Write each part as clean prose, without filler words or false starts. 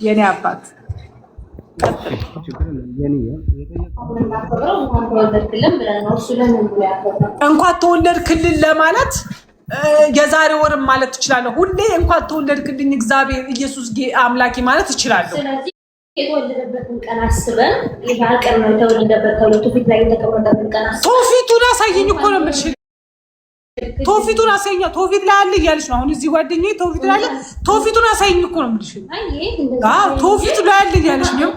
የኔ አባት እንኳን ተወለድክልን ለማለት የዛሬ ወርም ማለት ትችላለህ። ሁሌ እንኳን ተወለድክልኝ እግዚአብሔር ኢየሱስ አምላኬ ማለት ትችላለህ። ስለዚህ የተወለደበትን ቀን አስበን የበዓል ቀን ነው የተወለደበት ተብሎ ትውፊት ላይ የተቀመጠበትን ቀን አስበን ትውፊቱን አሳየኝ እኮ ነው የምልሽ። ትውፊቱን አሳየኝ። ትውፊት ላይ አለ እያለች ነው አሁን እዚህ ጓደኛዬ ትውፊት ላይ አለ። ትውፊቱን አሳየኝ እኮ ነው የምልሽ። አዎ ትውፊቱ ላይ አለ እያለች ነው።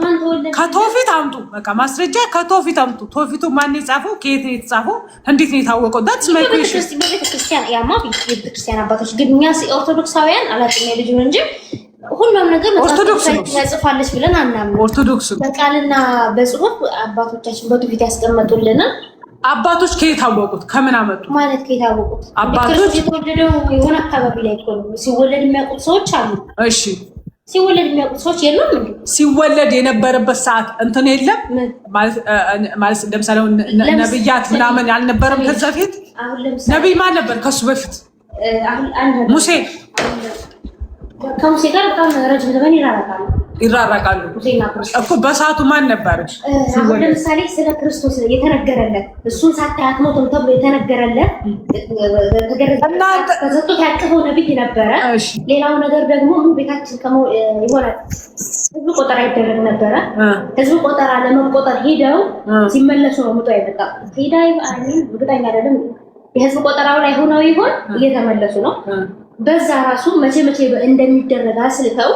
ከትውፊት አምጡ በቃ ማስረጃ ከትውፊት አምጡ። ትውፊቱ ማን የጻፈው? ከየት ነው የተጻፈው? እንዴት ነው የታወቀው? ዳትስ ማይ ኩዌስችን። ቤተክርስቲያን ያማ ቤተክርስቲያን አባቶች ግን እኛ ኦርቶዶክሳውያን አላጥም ልጅ ነው እንጂ ሁሉም ነገር ኦርቶዶክስ ጽፋለች ብለን አናምንም። ኦርቶዶክስ በቃልና በጽሁፍ አባቶቻችን በትውፊት ያስቀመጡልና አባቶች ከየት አወቁት? ከምን አመጡ ማለት ከየት አወቁት? አባቶች የተወለደው የሆነ አካባቢ ላይ እኮ ነው። ሲወለድ የሚያውቁት ሰዎች አሉ። እሺ ሲወለድ የሚያውቁት ሰዎች የሉም እንዴ? ሲወለድ የነበረበት ሰዓት እንትን የለም ማለት ለምሳሌ ነብያት ምናምን ያልነበረም ከዛ በፊት ነብይ ማን ነበር ከሱ በፊት? ሙሴ ከሙሴ ጋር በጣም ረጅም ዘመን ይራራቃሉ እኮ። በሰዓቱ ማን ነበር? ለምሳሌ ስለ ክርስቶስ የተነገረለት እሱን ሳታያት ሞተው ተብሎ የተነገረለት ተሰጥቶ ያቀፈው ነብይ ነበረ። ሌላው ነገር ደግሞ ቤታችን የሆነ ህዝብ ቆጠራ ይደረግ ነበረ። ህዝብ ቆጠራ ለመቆጠር ሄደው ሲመለሱ ነው ሙቶ አይመጣ ሄዳ አይደለም እርግጠኛ አይደለም። የህዝብ ቆጠራው ላይ ሆነው ይሆን እየተመለሱ ነው። በዛ ራሱ መቼ እንደሚደረግ አስልተው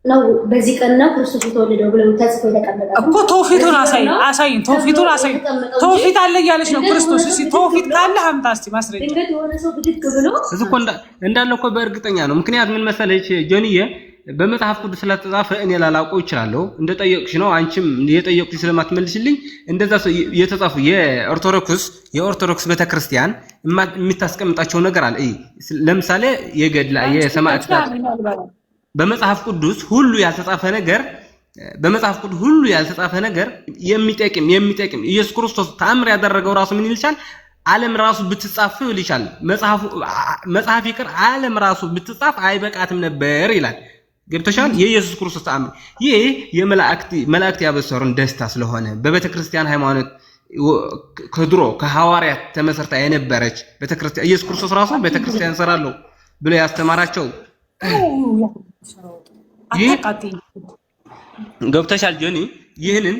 ነው በዚህ ቀን ነው ክርስቶስ የተወለደው ብለው ተጽፎ የተቀመጠ እኮ። ተውፊቱን አሳይን። ተውፊቱን አሳይን። ተውፊት አለ እያለች ነው ክርስቶስ። እሺ ተውፊት ካለ አምጣ እስቲ ማስረጃ። እንግዲህ የሆነ ሰው ብድግ ብሎ እዚህ እኮ እንዳለ እኮ በእርግጠኛ ነው። ምክንያት ምን መሰለሽ ጆኒዬ፣ በመጽሐፍ ቅዱስ ስለተጻፈ እኔ ላላውቀው እችላለሁ። እንደጠየቅሽ ነው አንቺም የጠየቅሽ ስለማትመልሽልኝ እንደዛ የተጻፉ የኦርቶዶክስ ቤተክርስቲያን የምታስቀምጣቸው ነገር አለ። ለምሳሌ የገድላ የሰማዕታት በመጽሐፍ ቅዱስ ሁሉ ያልተጻፈ ነገር የሚጠቅም ኢየሱስ ክርስቶስ ተአምር ያደረገው ራሱ ምን ይልሻል? ዓለም ራሱ ብትጻፍ ይልሻል። መጽሐፍ ይቅር ዓለም ራሱ ብትጻፍ አይበቃትም ነበር ይላል። ገብተሻል? የኢየሱስ ክርስቶስ ተአምር ይሄ መላእክት ያበሰሩን ደስታ ስለሆነ በቤተክርስቲያን ሃይማኖት ከድሮ ከሐዋርያት ተመሰርታ የነበረች ቤተክርስቲያን ኢየሱስ ክርስቶስ ራሱ ቤተክርስቲያን ሰራለው ብሎ ያስተማራቸው ገብተሻል ጆኒ? ይህንን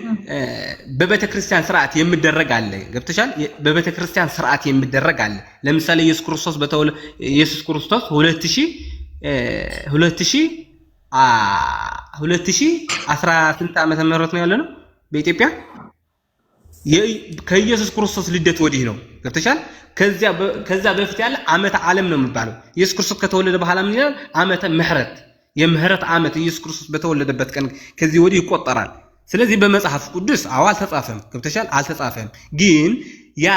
በቤተክርስቲያን ስርዓት የሚደረግ አለ። ገብተሻል? በቤተክርስቲያን ስርዓት የሚደረግ አለ። ለምሳሌ ኢየሱስ ክርስቶስ 2018 ዓመተ ምህረት ነው ያለነው በኢትዮጵያ። ከኢየሱስ ክርስቶስ ልደት ወዲህ ነው። ገብተሻል? ከዛ በፊት ያለ ዓመተ ዓለም ነው የሚባለው። ኢየሱስ ክርስቶስ ከተወለደ በኋላ ምን ይላል? ዓመተ ምህረት፣ የምህረት ዓመት ኢየሱስ ክርስቶስ በተወለደበት ቀን ከዚህ ወዲህ ይቆጠራል። ስለዚህ በመጽሐፍ ቅዱስ አልተጻፈም። ገብተሻል? አልተጻፈም። ግን ያ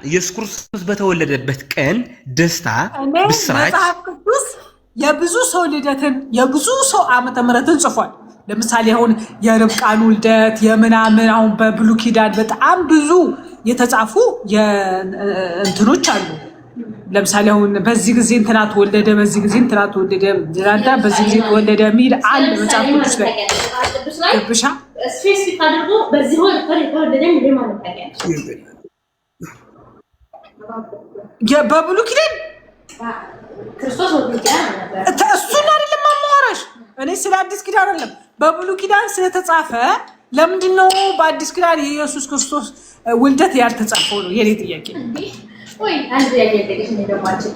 ኢየሱስ ክርስቶስ በተወለደበት ቀን ደስታ ብስራች መጽሐፍ ቅዱስ የብዙ ሰው ልደትን የብዙ ሰው ዓመተ ምህረትን ጽፏል። ለምሳሌ አሁን የርብቃን ውልደት የምናምን አሁን በብሉይ ኪዳን በጣም ብዙ የተጻፉ እንትኖች አሉ። ለምሳሌ አሁን በዚህ ጊዜ እንትና ተወለደ፣ በዚህ ጊዜ እንትና ተወለደ፣ ዛንታ በዚህ ጊዜ ተወለደ የሚል አለ መጽሐፍ ቅዱስ ላይ ብቻ ስፔሲፊክ አድርጎ በዚህ ወር ተወለደ እንደ ማለት ታውቂያለሽ። በብሉይ ኪዳን ክርስቶስ ወልደ ነበር። እሱን አይደለም ማማራሽ እኔ ስለ አዲስ ኪዳን አይደለም። በብሉይ ኪዳን ስለተጻፈ ለምንድን ነው በአዲስ ኪዳን የኢየሱስ ክርስቶስ ውልደት ያልተጻፈው ነው የኔ ጥያቄ። ወይ አንድ ጥያቄ ልጠይቅሽ ነው ደማችን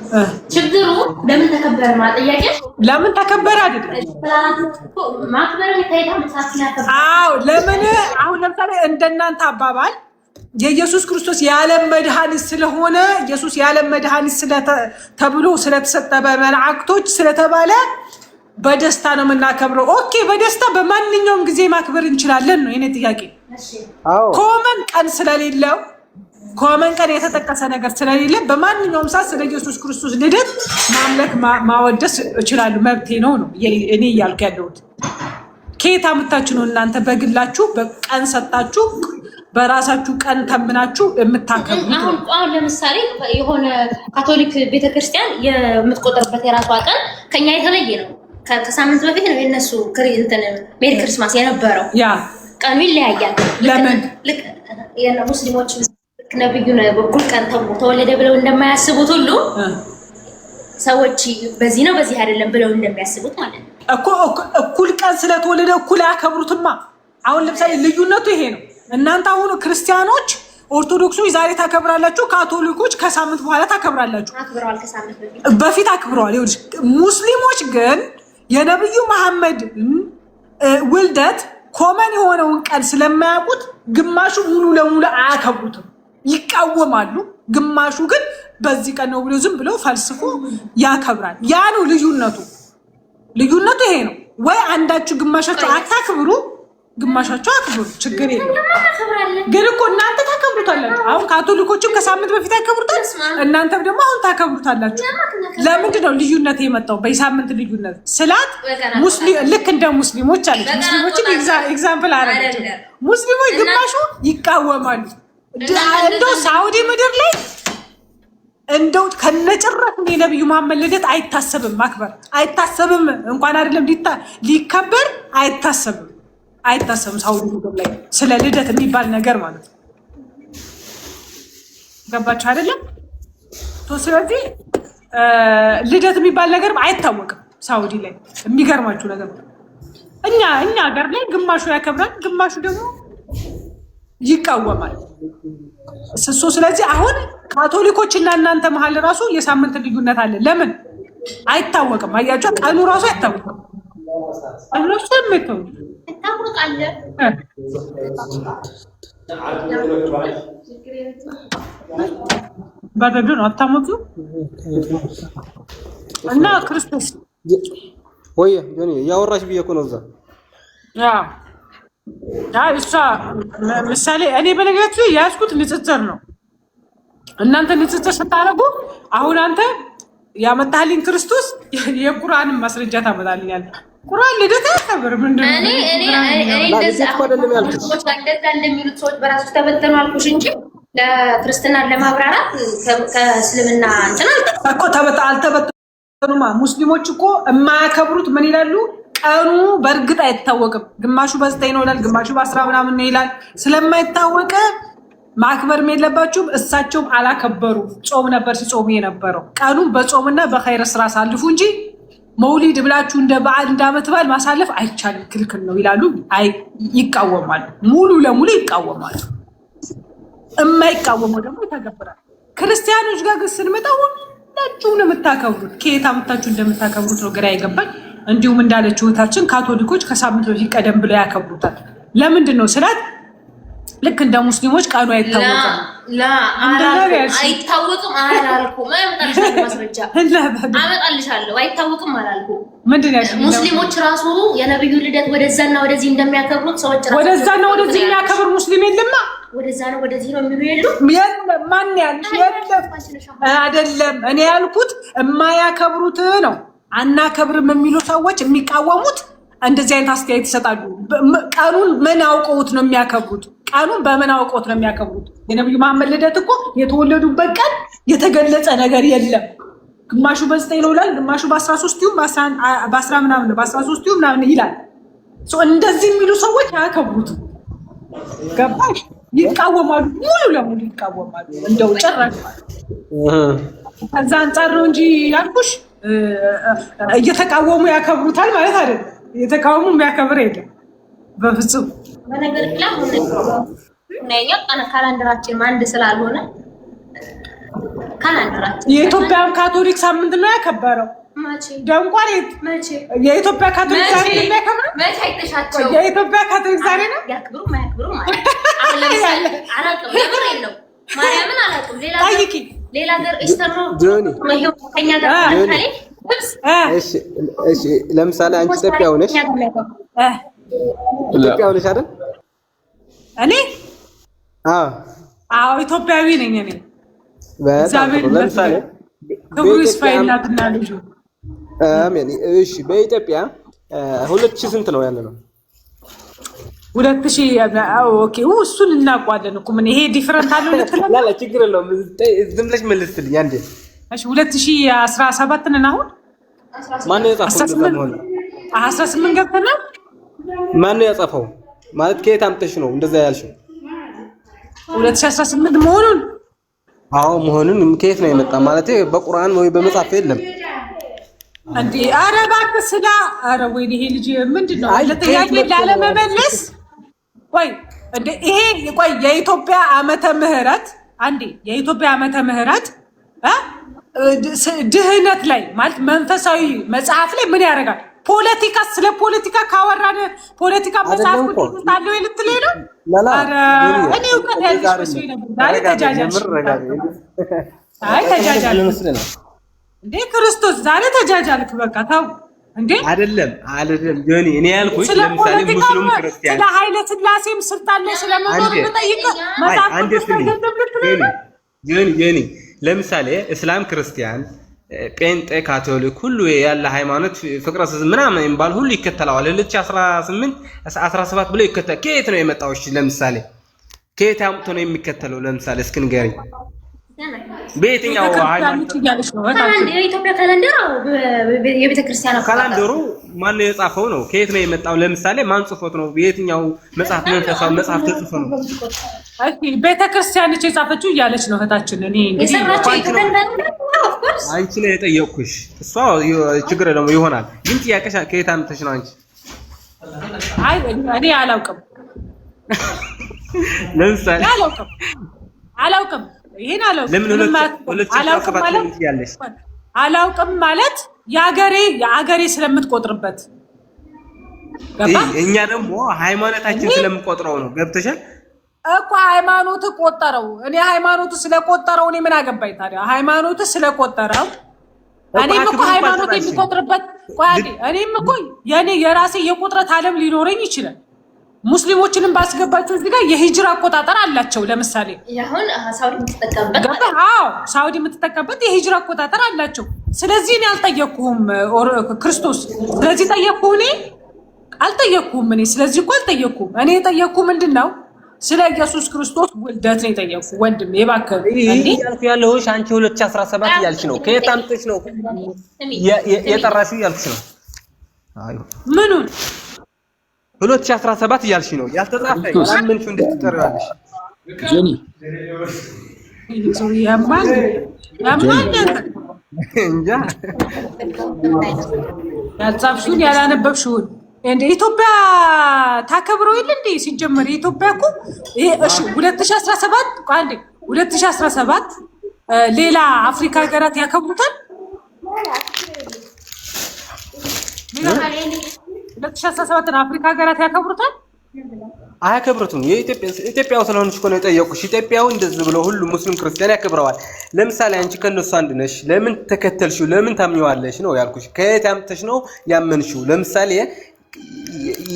ችግሩ ለምን ተከበረ ማለት ጥያቄ ለምን ተከበረ አይደለም ማክበር የታይታ መጽሐፍ። አዎ ለምን አሁን ለምሳሌ እንደናንተ አባባል የኢየሱስ ክርስቶስ የዓለም መድኃኒት ስለሆነ ኢየሱስ የዓለም መድኃኒት ተብሎ ስለተሰጠ በመላእክቶች ስለተባለ በደስታ ነው የምናከብረው። ኦኬ በደስታ በማንኛውም ጊዜ ማክበር እንችላለን ነው የኔ ጥያቄ። ኮመን ቀን ስለሌለው ኮመን ቀን የተጠቀሰ ነገር ስለሌለ በማንኛውም ሰዓት ስለ ኢየሱስ ክርስቶስ ልደት ማምለክ ማወደስ እችላለሁ፣ መብቴ ነው እኔ እያልኩ ያለሁት። ከየት አምጥታችሁ ነው እናንተ በግላችሁ በቀን ሰጣችሁ በራሳችሁ ቀን ተምናችሁ የምታከብሩት? አሁን ለምሳሌ የሆነ ካቶሊክ ቤተክርስቲያን የምትቆጥርበት የራሷ ቀን ከኛ የተለየ ነው። ከሳምንት በፊት ነው የነሱ ሜሪ ክርስማስ የነበረው። ያ ቀኑ ይለያያል። ለምን ሙስሊሞች ነብዩን በኩል ቀን ተወለደ ብለው እንደማያስቡት ሁሉ ሰዎች በዚህ ነው በዚህ አይደለም ብለው እንደሚያስቡት ማለት ነው እኮ። እኩል ቀን ስለተወለደ እኩል አያከብሩትማ። አሁን ለምሳሌ ልዩነቱ ይሄ ነው። እናንተ አሁን ክርስቲያኖች ኦርቶዶክሶች ዛሬ ታከብራላችሁ፣ ካቶሊኮች ከሳምንት በኋላ ታከብራላችሁ። አክብረዋል፣ ከሳምንት በፊት አክብረዋል። ይኸውልሽ ሙስሊሞች ግን የነብዩ መሐመድ ውልደት ኮመን የሆነውን ቀን ስለማያውቁት ግማሹ ሙሉ ለሙሉ አያከብሩትም፣ ይቃወማሉ። ግማሹ ግን በዚህ ቀን ነው ብሎ ዝም ብለው ፈልስፎ ያከብራል። ያ ነው ልዩነቱ። ልዩነቱ ይሄ ነው። ወይ አንዳችሁ ግማሻችሁ አታክብሩ፣ ግማሻችሁ አክብሩ፣ ችግር የለም። ግን እኮ እናንተ ታከብሩታላችሁ። አሁን ካቶሊኮችም ከሳምንት በፊት ያከብሩታል፣ እናንተም ደግሞ አሁን ታከብሩታላችሁ። ለምንድን ነው ልዩነት የመጣው? በሳምንት ልዩነት ስላት ልክ እንደ ሙስሊሞች አለች። ሙስሊሞችን ኤግዛምፕል አረገች። ሙስሊሞች ግማሹ ይቃወማሉ። እንደው ሳውዲ ምድር ላይ እንደው ከነጭራሽ የነብዩ መሐመድ ልደት አይታሰብም፣ ማክበር አይታሰብም። እንኳን አይደለም ሊከበር አይታሰብም፣ አይታሰብም። ሳውዲ ምድር ላይ ስለ ልደት የሚባል ነገር ማለት ነው። ገባችሁ አይደለም? ስለዚህ ልደት የሚባል ነገር አይታወቅም ሳውዲ ላይ። የሚገርማችሁ ነገር እኛ ሀገር ላይ ግማሹ ያከብራል፣ ግማሹ ደግሞ ይቃወማል። ስለዚህ አሁን ካቶሊኮች እና እናንተ መሀል ራሱ የሳምንት ልዩነት አለ። ለምን አይታወቅም? አያቸው ቀኑ ራሱ አይታወቅም። አብሮሽ ተመተው ባደዱን አታመጡ እና ክርስቶስ ወይ ጆኒ ያወራሽ ብዬ እኮ ነው እዛ እሷ ምሳሌ እኔ በነገራችሁ ያዝኩት ንጽጽር ነው። እናንተ ንጽጽር ስታደርጉ አሁን አንተ ያመጣልኝ ክርስቶስ የቁርአንን ማስረጃ ታመጣልኛል። ቁርአን ልደት አያከብር ምንድን ነው? እኔ እንደዛ እንደሚሉት ሰዎች በራሱ ተበተኑ አልኩሽ እንጂ ለክርስትና ለማብራራት ከእስልምና እንትና እኮ አልተበተኑማ። ሙስሊሞች እኮ የማያከብሩት ምን ይላሉ? ቀኑ በእርግጥ አይታወቅም። ግማሹ በ9 ነው ይላል፣ ግማሹ በ10 ምናምን ነው ይላል። ስለማይታወቅ ማክበርም የለባችሁም። እሳቸውም አላከበሩ። ጾም ነበር ሲጾሙ የነበረው። ቀኑን በጾምና በኸይር ስራ አሳልፉ እንጂ መውሊድ ብላችሁ እንደ በዓል እንደ ዓመት በዓል ማሳለፍ አይቻልም፣ ክልክል ነው ይላሉ። ይቃወማሉ፣ ሙሉ ለሙሉ ይቃወማሉ። የማይቃወመው ደግሞ ይተገብራል። ክርስቲያኖች ጋር ግን ስንመጣ ሁላችሁም ነው የምታከብሩት። ከየት አምጥታችሁ እንደምታከብሩት ነው ግራ የገባኝ። እንዲሁም እንዳለችው እህታችን ካቶሊኮች ከሳምንት በፊት ቀደም ብለው ያከብሩታል። ለምንድን ነው ስላት ልክ እንደ ሙስሊሞች ቀኑ አይታወቅም። አይታወቅም አላልኩም። ማስረጃ አመጣልሻለሁ። አይታወቅም አላልኩም። ምንድን ያልሽ? ሙስሊሞች ራሱ የነብዩ ልደት ወደዛና ወደዚህ እንደሚያከብሩት ሰዎች ራሱ ወደዛና ወደዚህ የሚያከብር ሙስሊም የለማ። ወደዛና ወደዚህ ነው የሚሉ የሉም። ማን ያልሽ? አይደለም እኔ ያልኩት የማያከብሩት ነው። አናከብርም የሚሉ ሰዎች የሚቃወሙት እንደዚህ አይነት አስተያየት ይሰጣሉ። ቀኑን ምን አውቀውት ነው የሚያከብሩት? ቀኑን በምን አውቀውት ነው የሚያከብሩት? የነብዩ መሐመድ ልደት እኮ የተወለዱበት ቀን የተገለጸ ነገር የለም። ግማሹ በ9 ነው ይላል፣ ግማሹ በ13 ይሁን በ10 ምናምን ነው፣ በ13 ይሁን ምናምን ይላል። እንደዚህ የሚሉ ሰዎች አያከብሩትም። ገባሽ? ይቃወማሉ፣ ሙሉ ለሙሉ ይቃወማሉ። እንደው ጭራሽ ከዛ አንጻር ነው እንጂ ያልኩሽ እየተቃወሙ ያከብሩታል ማለት አይደለም። እየተቃወሙ የሚያከብር የለም በፍጹም። በነገር ላይ ካላንደራችን አንድ ስላልሆነ ካላንደራችን የኢትዮጵያን ካቶሊክ ሳምንት ነው ያከበረው። ደንቋር የኢትዮጵያ ካቶሊክ ዛሬ ነው የሚያከብረው። መቼ አይተሻቸው? የኢትዮጵያ ካቶሊክ ዛሬ ነው ያክብሩ ማያክብሩ ማለት አሁን ለምሳሌ አላውቅም፣ ለምን የለው ማርያምን አላውቅም። ሌላ ሀገር ኢስተር ነው ከኛ ጋር ታሪክ። እሺ ለምሳሌ አንቺ ኢትዮጵያ ሆነሽ አይደል? እኔ አዎ ኢትዮጵያዊ ነኝ እኔ። ለምሳሌ ክብሩ ይስፋ እናትና ልጁ። አሜን። እሺ በኢትዮጵያ 2000 ስንት ነው ያለ ነው? 2000 ኦኬ። እሱን እናውቀዋለን እኮ ምን ይሄ ዲፈረንት አለው ልትለኝ? ላ ችግር የለውም። ዝም ብለሽ መልስልኝ አንዴ። እሺ 2017 ነን አሁን። ማን የጻፈው? 18 ገብተና ማን ነው ያጻፈው ማለት ከየት አምጥተሽ ነው እንደዛ ያልሽው 2018 መሆኑን አዎ መሆኑን ከየት ነው የመጣ ማለት በቁርአን ወይ በመጽሐፍ የለም እንዴ አረባክ ስላ አረ ወይ ይሄ ልጅ ምንድነው ለጥያቄ ላለመመለስ ወይ እንዴ ይሄ ቆይ የኢትዮጵያ ዓመተ ምህረት አንዴ የኢትዮጵያ ዓመተ ምህረት ድህነት ላይ ማለት መንፈሳዊ መጽሐፍ ላይ ምን ያደርጋል ፖለቲካ ስለ ፖለቲካ ካወራን ፖለቲካ መጽሐፍ ታለው ልትለይ ነው አረ እኔ እውቀት ያለሽ ነው ዛሬ ተጃጃልሽ አይ ተጃጃልሽ እንዴ ክርስቶስ ዛሬ ተጃጃልክ በቃ ታው እንዴ አይደለም ጆኒ እኔ ያልኩሽ ለምሳሌ ሙስሊም ክርስቲያን ስለ ኃይለ ሥላሴም ስልጣን ላይ ስለመኖር በጠይቀ መጽሐፍ ጆኒ ለምሳሌ እስላም ክርስቲያን ጴንጤ ካቶሊክ ሁሉ ያለ ሃይማኖት ፍቅረ ስዝ ምናምን እንባል ሁሉ ይከተላል 2018 17 ብሎ ይከተል ከየት ነው የመጣው እሺ ለምሳሌ ከየት አምጥቶ ነው የሚከተለው ለምሳሌ እስኪ ንገሪኝ በየትኛው ሃይማኖት ያለሽ ነው የኢትዮጵያ ካላንደር የቤተ ክርስቲያን ካላንደሩ ማን ነው የጻፈው ነው ከየት ነው የመጣው ለምሳሌ ማን ጽፎት ነው በየትኛው መጽሐፍ መንፈሳዊ መጽሐፍ ተጽፎ ነው እሺ ቤተ ክርስቲያን እቺ የጻፈችው እያለች ነው እህታችን እኔ እንግዲህ አንቺ ነው የጠየቅኩሽ እሷ ችግር የለም ይሆናል ግን ጥያቄሽ ከየት አምጥተሽ ነው አንቺ አይ እኔ አላውቅም ለምሳሌ አላውቅም ይሄን አላውቅም ማለት የአገሬ ስለምትቆጥርበት እኛ ደግሞ ሃይማኖታችን ስለምቆጥረው ነው ገብተሻል እኮ ሃይማኖት ቆጠረው እኔ ሃይማኖት ስለቆጠረው እኔ ምን አገባኝ ታዲያ ሃይማኖት ስለቆጠረው እኔም እኮ ሃይማኖት የሚቆጥርበት ቋዲ እኔም እኮ የራሴ የቁጥረት ዓለም ሊኖረኝ ይችላል ሙስሊሞችንም ባስገባቸው እዚህ ጋር የሂጅራ አቆጣጠር አላቸው ለምሳሌ ያሁን ሳውዲ የምትጠቀምበት አዎ ሳውዲ የምትጠቀምበት የሂጅራ አቆጣጠር አላቸው ስለዚህ እኔ አልጠየቅኩም ክርስቶስ ስለዚህ ጠየቅኩ እኔ አልጠየቅኩም እኔ ስለዚህ እኮ አልጠየቅኩም እኔ የጠየቅኩ ምንድነው ስለ ኢየሱስ ክርስቶስ ውልደት ነው የጠየቅኩ ወንድም የባከለ እንዴ ያልኩ ያለውሽ አንቺ 2017 ያልሽ ነው ከየት አምጥተሽ ነው የጠራሽው ያልኩሽ ነው አዩ ምኑን 2017 ያልሽ ነው ያልተጻፈ ያምንሽ እንዴት ትጠራለሽ ጆኒ ያማን እንጃ ያጻፍሽውን ያላነበብሽውን እንደ ኢትዮጵያ ታከብረው ይል እንዴ ሲጀመር ኢትዮጵያ እኮ እሺ 2017 አንዴ 2017 ሌላ አፍሪካ ሀገራት ያከብሩታል 2017 አፍሪካ ሀገራት ያከብሩታል አያከብሩትም የኢትዮጵያው ስለሆነች እኮ ነው የጠየቁሽ ኢትዮጵያው እንደዚህ ብሎ ሁሉ ሙስሊም ክርስቲያን ያከብረዋል ለምሳሌ አንቺ ከነሱ አንድ ነሽ ለምን ተከተልሽው ለምን ታምኚዋለሽ ነው ያልኩሽ ከየት አምጥተሽ ነው ያመንሽው ለምሳሌ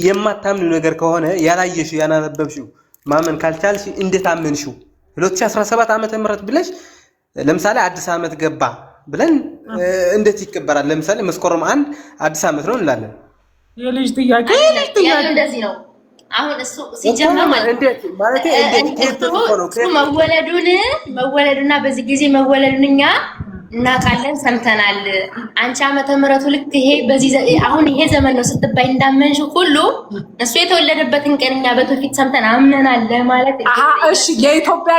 የማታምኑ ነገር ከሆነ ያላየሽው ያናነበብሽው ማመን ካልቻልሽ እንዴት አመንሽው 2017 ዓመተ ምህረት ብለሽ ለምሳሌ አዲስ ዓመት ገባ ብለን እንዴት ይከበራል ለምሳሌ መስከረም 1 አዲስ ዓመት ነው እንላለን የልጅ ጥያቄ እንደዚህ ነው አሁን እሱ ሲጀመር ማለት እንዴት መወለዱና በዚህ ጊዜ መወለዱንኛ እናውቃለን ሰምተናል አንቺ ዓመተ ምህረቱ ልክ ይሄ በዚህ አሁን ይሄ ዘመን ነው ስትባይ እንዳመንሽ ሁሉ እሱ የተወለደበትን ቀንኛ በፊት ሰምተን አምነናል ለማለት እሺ የኢትዮጵያ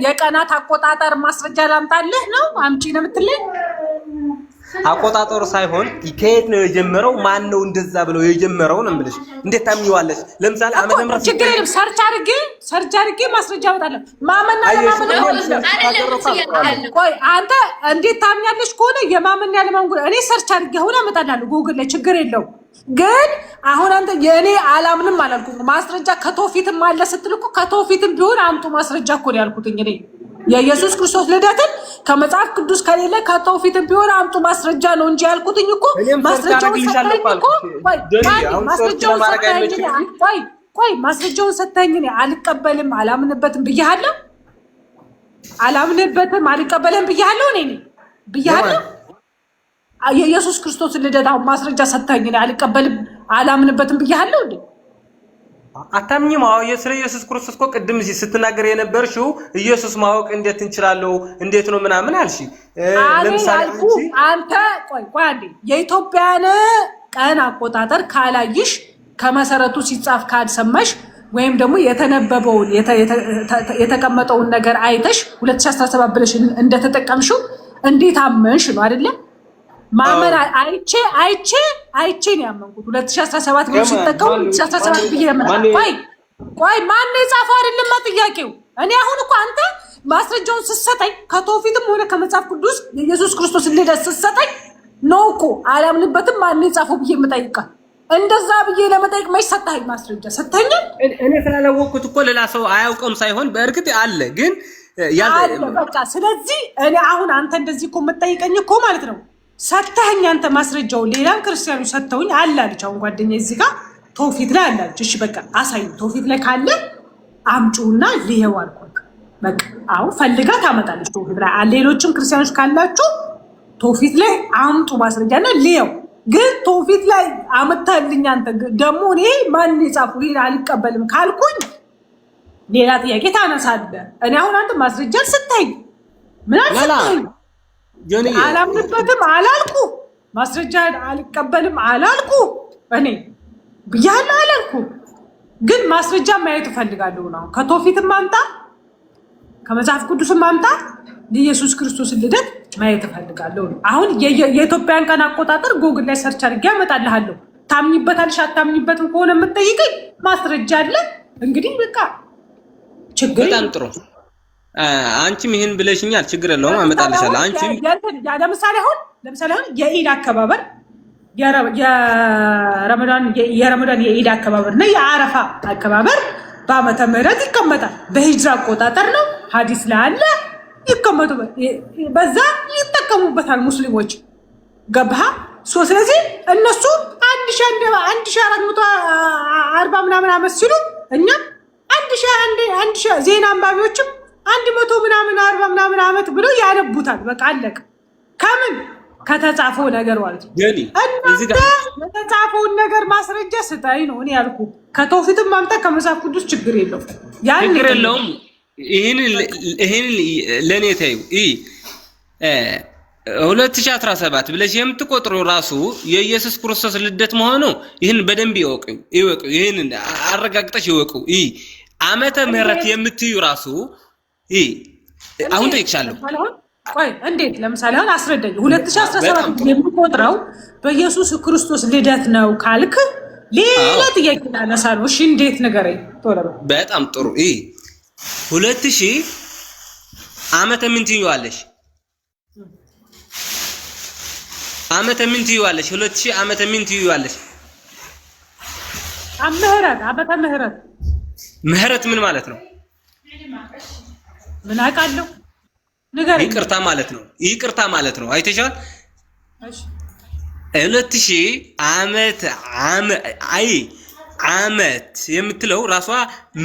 የቀናት አቆጣጠር ማስረጃ ላምጣልህ ነው አምጪ ነው የምትለኝ አቆጣጠሩ ሳይሆን ከየት ነው የጀመረው ማን ነው እንደዛ ብለው የጀመረው ነው የምልሽ እንዴት ታምኚዋለሽ ለምሳሌ ዓመተ ምህረት ችግር የለም ሰርች አድርጌ ማስረጃ አወጣለሁ ማመንና ቆይ አንተ እንዴት ታምኛለሽ ከሆነ የማመን ያለማን እኔ ሰርች አድርጌ አሁን አመጣላለሁ ጉግል ላይ ችግር የለው ግን አሁን አንተ የኔ አላምንም አላልኩም ማስረጃ ከተውፊትም አለ ስትል እኮ ከተውፊትም ቢሆን አምጡ ማስረጃ እኮ ነው ያልኩት እኔ የኢየሱስ ክርስቶስ ልደትን ከመጽሐፍ ቅዱስ ከሌለ ከተውፊትም ቢሆን አምጡ ማስረጃ ነው እንጂ ያልኩትኝ እኮ ማስረጃውን ሰጠኝ እኔ አልቀበልም አላምንበትም ብያለሁ አልቀበልም ብያለሁ እኔ ብያለሁ የኢየሱስ ክርስቶስ ልደት አሁን ማስረጃ ሰጠኝ እኔ አልቀበልም አላምንበትም ብያለሁ እንዴ አታምኚም ስለ ኢየሱስ ክርስቶስ እኮ ቅድም ስትናገር የነበርሽው ኢየሱስ ማወቅ እንዴት እንችላለን እንዴት ነው ምናምን አልሽ ለምሳሌ አንተ ቆይ አንዴ የኢትዮጵያን ቀን አቆጣጠር ካላይሽ ከመሰረቱ ሲጻፍ ካልሰማሽ ወይም ደግሞ የተነበበውን የተቀመጠውን ነገር አይተሽ 2017 ብለሽ እንደተጠቀምሽው እንዴት አመንሽ ነው አይደለ? ማመን አይቼ ነው ያመንኩት። 2017 ብለሽ ሲጠቀሙ 2017 ብዬ ያመንኩት። ቆይ ማን ነው የጻፈው? አይደለም ጥያቄው። እኔ አሁን እኮ አንተ ማስረጃውን ስትሰጠኝ ከቶፊትም ሆነ ከመጽሐፍ ቅዱስ የኢየሱስ ክርስቶስ ልደት ስትሰጠኝ ነው እኮ አላምንበትም ማን ነው የጻፈው ብዬ የምጠይቀው። እንደዛ ብዬ ለመጠየቅ መች ሰጣኝ? ማስረጃ ሰጣኝ። እኔ ስላላወቅኩት እኮ ሌላ ሰው አያውቀውም ሳይሆን በእርግጥ አለ ግን በቃ ስለዚህ እኔ አሁን አንተ እንደዚህ እኮ የምጠይቀኝ እኮ ማለት ነው ሰጣኝ። አንተ ማስረጃው ሌላም ክርስቲያኖች ሰጥተውኝ አላለች። አሁን ጓደኛዬ እዚህ ጋር ቶፊት ላይ አላለች። እሺ በቃ አሳይ፣ ቶፊት ላይ ካለ አምጪውና ልየው አልኩት። በቃ አሁን ፈልጋ ታመጣለች ቶፊት ላይ። ሌሎችም ክርስቲያኖች ካላችሁ ቶፊት ላይ አምጡ ማስረጃና ልየው። ግን ቶፊት ላይ አመጣልኝ አንተ ደግሞ እኔ ማን የጻፈው ይሄን አልቀበልም ካልኩኝ ሌላ ጥያቄ ታነሳለህ። እኔ አሁን አንተ ማስረጃ ስታይ ምን አልሰጠኝ? አላምንበትም አላልኩ፣ ማስረጃ አልቀበልም አላልኩ፣ እኔ ብያለሁ አላልኩ። ግን ማስረጃ ማየት እፈልጋለሁ ነው። ከቶፊትም ማምጣ ከመጽሐፍ ቅዱስም ማምጣ የኢየሱስ ክርስቶስ ልደት ማየት እፈልጋለሁ ነው። አሁን የኢትዮጵያን ቀን አቆጣጠር ጎግል ላይ ሰርች አድርጌ አመጣልሃለሁ። ታምኝበታልሽ አታምኝበትም ከሆነ የምትጠይቀኝ ማስረጃ አለ። እንግዲህ በቃ ችግር በጣም ጥሩ። አንቺም ይሄን ብለሽኛል፣ ችግር የለውም አመጣልሻለሁ። አንቺም ለምሳሌ አሁን የኢድ አከባበር የረመዳን የኢድ አከባበር እና የአረፋ አከባበር በዓመተ ምህረት ይቀመጣል። በሂጅራ አቆጣጠር ነው። ሐዲስ ላይ አለ ይቀመጡ፣ በዛ ይጠቀሙበታል ሙስሊሞች። ገባህ? ስለዚህ እነሱ 1440 ምናምን ዓመት ሲሉ እኛም 1000 ዜና አንባቢዎችም 100 ምናምን 40 ምናምን ዓመት ብለው ያነቡታል። በቃ አለቀ። ከምን ከተጻፈው ነገር ማለት ነው። የተጻፈውን ነገር ማስረጃ ስታይ ነው እኔ ያልኩ። ከቶፊትም ማምጣት ከመጽሐፍ ቅዱስ ችግር የለውም። ችግር የለውም። ይሄን ለኔ ታዩ 2017 ብለሽ የምትቆጥሩ ራሱ የኢየሱስ ክርስቶስ ልደት መሆኑ ይህን በደንብ ይወቁ። ይህን አረጋግጠሽ ይወቁ። ዓመተ ምህረት የምትዩ ራሱ አሁን ጠይቅሻለሁ። ቆይ እንዴት? ለምሳሌ አሁን አስረዳኝ። 2017 የምቆጥረው በኢየሱስ ክርስቶስ ልደት ነው ካልክ ሌላ ጥያቄ ላነሳ ነው። እሺ እንዴት ንገረኝ ቶሎ። በጣም ጥሩ 2000 ዓመተ ምን ትይዋለሽ? ዓመተ ምን ትይዋለሽ? 2000 ዓመተ ምን ትይዋለሽ? ዓመተ ምህረት ምን ማለት ነው? ምን አውቃለሁ? ንገረኝ። ይቅርታ ማለት ነው። አይተሻል? እሺ 2000 ዓመት የምትለው ራሷ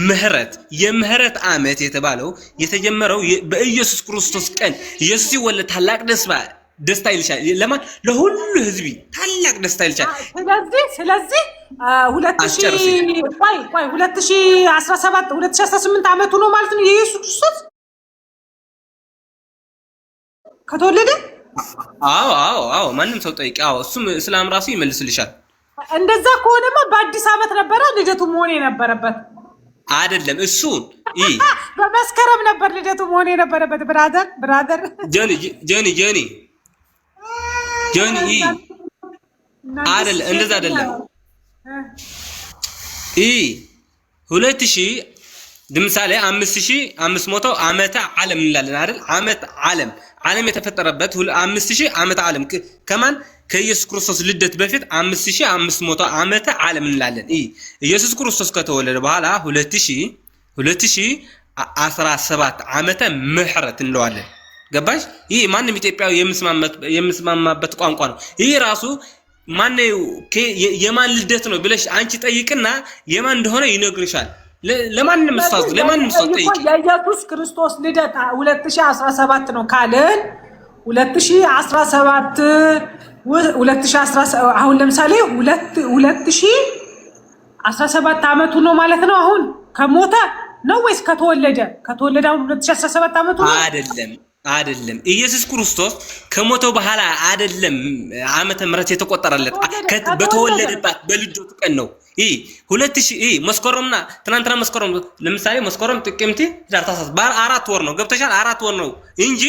ምህረት የምህረት ዓመት የተባለው የተጀመረው በኢየሱስ ክርስቶስ ቀን ኢየሱስ ሲወለድ ታላቅ ደስታ ይልሻል። ለማን? ለሁሉ ህዝብ ታላቅ ደስታ ይልሻል። ስለዚህ 2017 ዓመቱ ነው ማለት ነው የኢየሱስ ክርስቶስ ከተወለደ። አዎ ማንም ሰው ጠይቂ። እሱም እስላም ራሱ ይመልስልሻል። እንደዛ ከሆነማ በአዲስ ዓመት ነበረ ልደቱ መሆን የነበረበት። አይደለም እሱ በመስከረም ነበር ልደቱ መሆን የነበረበት። ብራዘር ጆኒ አይደል? እንደዛ አይደለም። 2000 ለምሳሌ 5500 ዓመተ ዓለም እንላለን አይደል? ዓለም የተፈጠረበት 5000 ዓመተ ዓለም ከማን? ከኢየሱስ ክርስቶስ ልደት በፊት 5500 ዓመተ ዓለም እንላለን። ኢየሱስ ክርስቶስ ከተወለደ በኋላ 2017 ዓመተ ምህረት እንለዋለን። ገባሽ? ይህ ማንም ኢትዮጵያዊ የምስማማበት ቋንቋ ነው። ይህ ራሱ ማነው የማን ልደት ነው ብለሽ አንቺ ጠይቅና የማን እንደሆነ ይነግርሻል። ለማንም ኡስታዝ ጠይቂ። የኢየሱስ ክርስቶስ ልደት 2017 ነው ካልን 2017 አሁን ለምሳሌ 2017 ዓመቱ ነው ማለት ነው። አሁን ከሞተ ነው ወይስ ከተወለደ? አሁን 2017 ዓመቱ ነው አይደለም። ኢየሱስ ክርስቶስ ከሞተው በኋላ አይደለም ዓመተ ምህረት የተቆጠረለት በተወለደባት በልደቱ ቀን ነው። 2000 መስከረምና ትናንትና መስከረም ለምሳሌ መስከረም ጥቅምት ዳር ታህሳስ በአራት ወር ነው ገብተሻል። 4 ወር ነው እንጂ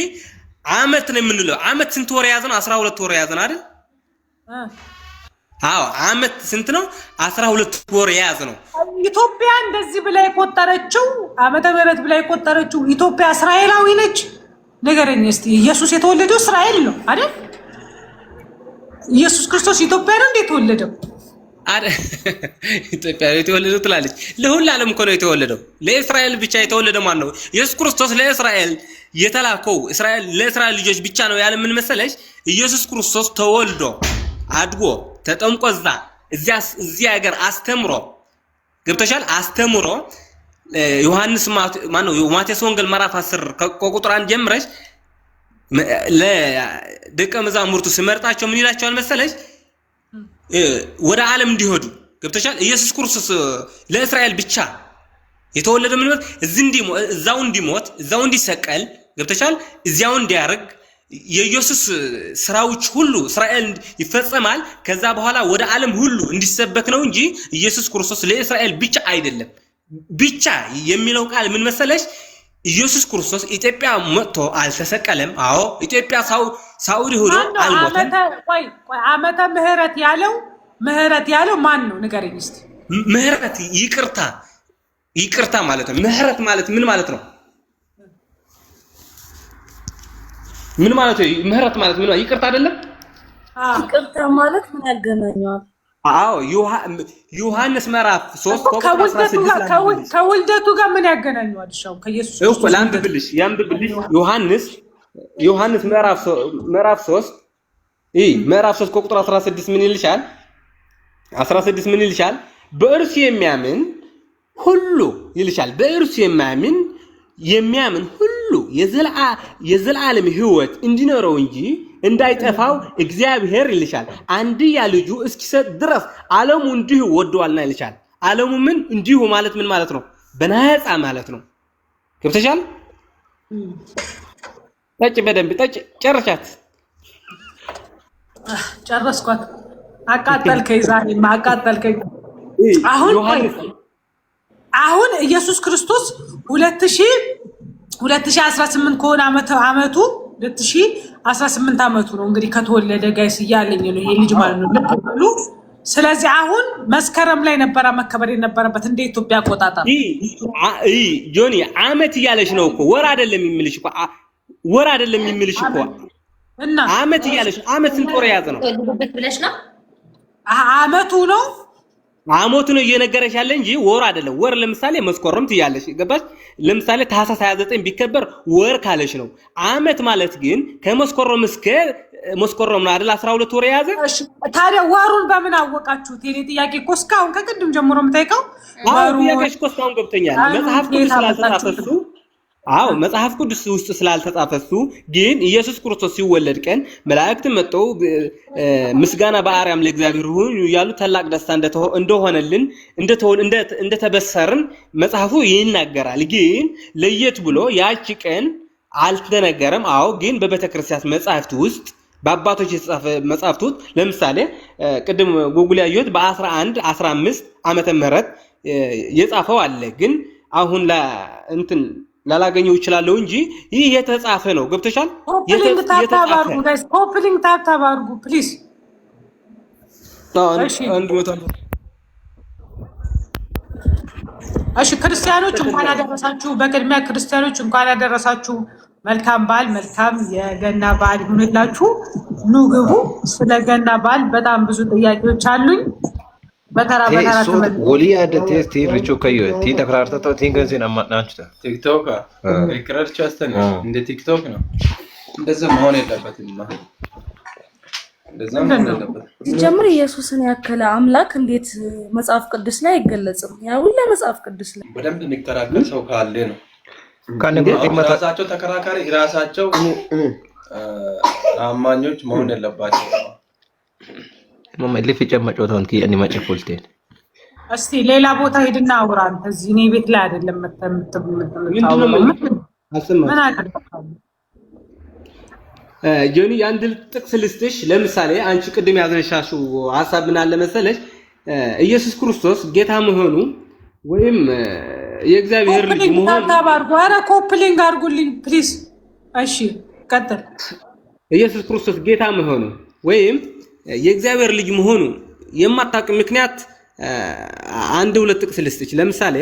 ዓመት ነው የምንለው። ዓመት ስንት ወር ያዘ ነው? 12 ወር ያዘ ነው አይደል? አዎ ዓመት ስንት ነው? 12 ወር ያዘ ነው። ኢትዮጵያ እንደዚህ ብላ የቆጠረችው ዓመተ ምህረት ብላ የቆጠረችው ኢትዮጵያ እስራኤላዊ ነች? ነገረኝ እስቲ። ኢየሱስ የተወለደው እስራኤል ነው አይደል? ኢየሱስ ክርስቶስ ኢትዮጵያ ነው እንዴ የተወለደው? ኢትዮጵያ ነው የተወለደው ትላለች። ለሁሉ ዓለም እኮ ነው የተወለደው። ለእስራኤል ብቻ የተወለደ ማን ነው? ኢየሱስ ክርስቶስ ለእስራኤል የተላከው ለእስራኤል ልጆች ብቻ ነው ያለ ምን መሰለሽ? ኢየሱስ ክርስቶስ ተወልዶ አድጎ ተጠምቆ እዚያ ሀገር አስተምሮ ገብተሻል። አስተምሮ ዮሐንስ ማነው ማቴዎስ ወንጌል ምዕራፍ 10 ከቁጥር 1 ጀምረሽ ለደቀ መዛሙርቱ ሲመርጣቸው ምን ይላቸዋል መሰለሽ? ወደ ዓለም እንዲሄዱ ገብተሻል። ኢየሱስ ክርስቶስ ለእስራኤል ብቻ የተወለደ ምን ማለት እዛው እንዲሞት እዛው እንዲሰቀል ገብተሻል። እዚያው እንዲያርግ የኢየሱስ ስራዎች ሁሉ እስራኤል ይፈጸማል። ከዛ በኋላ ወደ ዓለም ሁሉ እንዲሰበክ ነው እንጂ ኢየሱስ ክርስቶስ ለእስራኤል ብቻ አይደለም። ብቻ የሚለው ቃል ምን መሰለሽ? ኢየሱስ ክርስቶስ ኢትዮጵያ መጥቶ አልተሰቀለም። አዎ ኢትዮጵያ ሳውዲ ሆኖ አልሞተም። ዓመተ ምህረት ያለው ማን ነው ንገረኝ እስቲ። ምህረት ይቅርታ ማለት ነው። ምህረት ማለት ምን ማለት ነው? ምን ማለት ነው? ምህረት ማለት ምን ማለት ይቅርታ አይደለም? ይቅርታ ማለት ምን ያገናኘዋል? አዎ ዮሐንስ ምዕራፍ 3 ከውልደቱ ጋር ምን ያገናኘዋል? ሻው ከኢየሱስ እኮ ላንብብልሽ ዮሐንስ ምዕራፍ 3 ምዕራፍ 3 ቁጥር 16 ምን ይልሻል? 16 ምን ይልሻል? በእርሱ የሚያምን ሁሉ ይልሻል። በእርሱ የሚያምን ሁሉ የዘላለም ሕይወት እንዲኖረው እንጂ እንዳይጠፋው እግዚአብሔር ይልሻል አንድያ ልጁ እስኪሰጥ ድረስ ዓለሙ እንዲሁ ወደዋልና ይልሻል። ዓለሙ ምን እንዲሁ ማለት ምን ማለት ነው? በነፃ ማለት ነው። ገብተሻል? ጠጭ፣ በደንብ ጠጭ። ጨርሻት። ጨረስኳት። አቃጠልከኝ። ዛሬማ አቃጠልከኝ። አሁን ኢየሱስ ክርስቶስ 2018 ከሆነ አመቱ 2018 አመቱ ነው እንግዲህ ከተወለደ ጋይስ እያለኝ ነው ይሄ ልጅ ማለት ነው። ስለዚህ አሁን መስከረም ላይ ነበረ መከበር የነበረበት እንደ ኢትዮጵያ አቆጣጠር። ጆኒ አመት እያለሽ ነው እኮ ወር አይደለም የሚልሽ እኮ እና አመት እያለሽ አመት ስንት ወር የያዘ ነው? አመቱ ነው እየነገረሽ ያለ እንጂ ወር አይደለም። ወር ለምሳሌ መስከረም ትያለሽ ገባሽ? ለምሳሌ ታህሳስ 29 ቢከበር ወር ካለሽ ነው። አመት ማለት ግን ከመስከረም እስከ መስከረም ነው አይደል? 12 ወር የያዘ። ታዲያ ወሩን በምን አወቃችሁት? የኔ ጥያቄ እኮ እስካሁን ከቅድም ጀምሮ የምታይቀው ወሩ ጥያቄሽ እኮ እስካሁን ገብቶኛል። መጽሐፍ ቅዱስ ስላልተጻፈሱ መጽሐፍ ቅዱስ ውስጥ ስላልተጻፈሱ ግን ኢየሱስ ክርስቶስ ሲወለድ ቀን መላእክት መጥተው ምስጋና በአርያም ለእግዚአብሔር ይሁን ያሉ ታላቅ ደስታ እንደሆነልን እንደተበሰርን መጽሐፉ ይናገራል። ግን ለየት ብሎ ያቺ ቀን አልተነገረም። አዎ ግን በቤተክርስቲያን መጽሐፍት ውስጥ በአባቶች የተጻፈ መጽሐፍት ውስጥ ለምሳሌ ቅድም ጉግል ያየሁት በ1115 ዓመተ ምህረት የጻፈው አለ። ግን አሁን ላላገኘው ይችላል እንጂ ይህ የተጻፈ ነው። ገብተሻል? ኮፕሊንግ ታብታብ አድርጉ ፕሊዝ። እሺ ክርስቲያኖች እንኳን አደረሳችሁ። በቅድሚያ ክርስቲያኖች እንኳን አደረሳችሁ። መልካም በዓል፣ መልካም የገና በዓል ይሁንላችሁ። ኑ ግቡ። ስለ ገና በዓል በጣም ብዙ ጥያቄዎች አሉኝ። በተራ ተመልሱ። ወሊያ ደቴስቲ ሪቾ ከዩ ቲ ተክራርተቶ ቲንገንሲን አማናችታ ቲክቶክ ኢክራር ቻስተን እንደ ቲክቶክ ነው። እንደዛ መሆን የለበትም። እንደዛ መሆን የለበትም። ሲጀምር ኢየሱስን ያከለ አምላክ እንዴት መጽሐፍ ቅዱስ ላይ አይገለጽም? ያው ለመጽሐፍ ቅዱስ ላይ በደንብ የሚከራከር ሰው ካለ ነው። ራሳቸው ተከራካሪ ራሳቸው አማኞች መሆን የለባቸው። Mama illi fi camma cootoon kii ani mace fulteen. እስቲ ሌላ ቦታ ሄድና አውራ። አንተ እዚህ እኔ ቤት ላይ አይደለም ምን አቀርጣለሁ? ጆኒ አንድ ጥቅስ ልስጥሽ። ለምሳሌ አንቺ ቅድም ያዘነሻሽው ሐሳብ ምን አለ መሰለሽ? ኢየሱስ ክርስቶስ ጌታ መሆኑ ወይም የእግዚአብሔር ልጅ መሆኑ ታባርጉ። ኧረ ኮፕሊንግ አድርጉልኝ ፕሊዝ። እሺ ቀጥል። ኢየሱስ ክርስቶስ ጌታ መሆኑ ወይም የእግዚአብሔር ልጅ መሆኑ የማታውቅ ምክንያት አንድ ሁለት ጥቅስ ልስጥሽ። ለምሳሌ